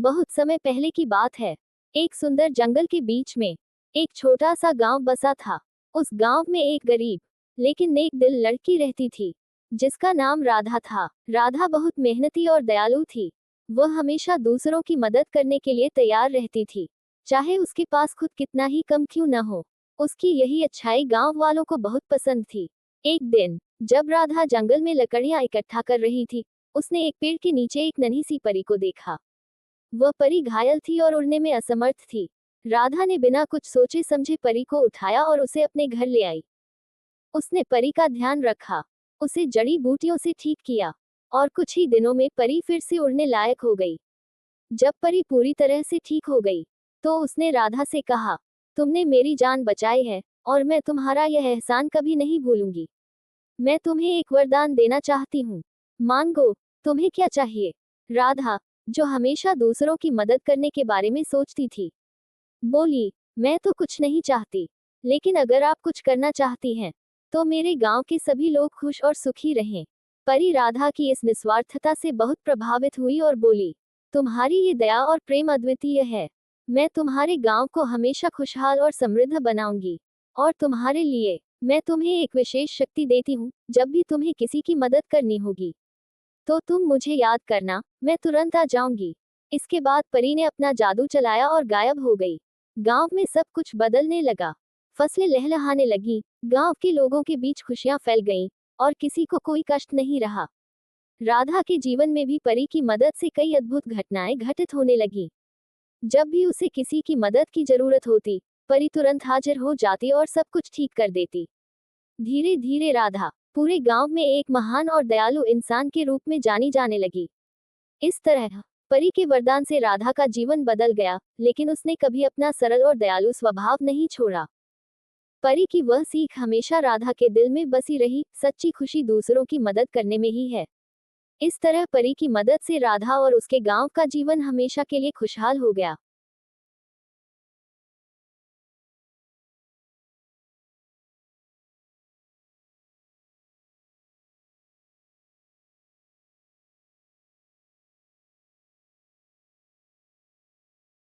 बहुत समय पहले की बात है। एक सुंदर जंगल के बीच में एक छोटा सा गांव बसा था। उस गांव में एक गरीब लेकिन नेक दिल लड़की रहती थी, जिसका नाम राधा था। राधा बहुत मेहनती और दयालु थी। वह हमेशा दूसरों की मदद करने के लिए तैयार रहती थी, चाहे उसके पास खुद कितना ही कम क्यों न हो। उसकी यही अच्छाई गांव वालों को बहुत पसंद थी। एक दिन जब राधा जंगल में लकड़ियां इकट्ठा कर रही थी, उसने एक पेड़ के नीचे एक नन्ही सी परी को देखा। वह परी घायल थी और उड़ने में असमर्थ थी। राधा ने बिना कुछ सोचे समझे परी को उठाया और उसे अपने घर ले आई। उसने परी का ध्यान रखा, उसे जड़ी बूटियों से ठीक किया और कुछ ही दिनों में परी फिर से उड़ने लायक हो गई। जब परी पूरी तरह से ठीक हो गई तो उसने राधा से कहा, तुमने मेरी जान बचाई है और मैं तुम्हारा यह एहसान कभी नहीं भूलूंगी। मैं तुम्हें एक वरदान देना चाहती हूँ, मांगो। तुम्हें क्या चाहिए? राधा, जो हमेशा दूसरों की मदद करने के बारे में सोचती थी, बोली, मैं तो कुछ नहीं चाहती, लेकिन अगर आप कुछ करना चाहती हैं तो मेरे गांव के सभी लोग खुश और सुखी रहें। परी राधा की इस निस्वार्थता से बहुत प्रभावित हुई और बोली, तुम्हारी ये दया और प्रेम अद्वितीय है। मैं तुम्हारे गांव को हमेशा खुशहाल और समृद्ध बनाऊंगी। और तुम्हारे लिए मैं तुम्हें एक विशेष शक्ति देती हूँ, जब भी तुम्हें किसी की मदद करनी होगी तो तुम मुझे याद करना, मैं तुरंत आ जाऊंगी। इसके बाद परी ने अपना जादू चलाया और गायब हो गई। गांव में सब कुछ बदलने लगा। फसलें लहलहाने लगी, गांव के लोगों के बीच खुशियां फैल गईं और किसी को कोई कष्ट नहीं रहा। राधा के जीवन में भी परी की मदद से कई अद्भुत घटनाएं घटित होने लगी। जब भी उसे किसी की मदद की जरूरत होती, परी तुरंत हाजिर हो जाती और सब कुछ ठीक कर देती। धीरे धीरे राधा पूरे गांव में एक महान और दयालु इंसान के रूप में जानी जाने लगी। इस तरह परी के वरदान से राधा का जीवन बदल गया, लेकिन उसने कभी अपना सरल और दयालु स्वभाव नहीं छोड़ा। परी की वह सीख हमेशा राधा के दिल में बसी रही, सच्ची खुशी दूसरों की मदद करने में ही है। इस तरह परी की मदद से राधा और उसके गांव का जीवन हमेशा के लिए खुशहाल हो गया।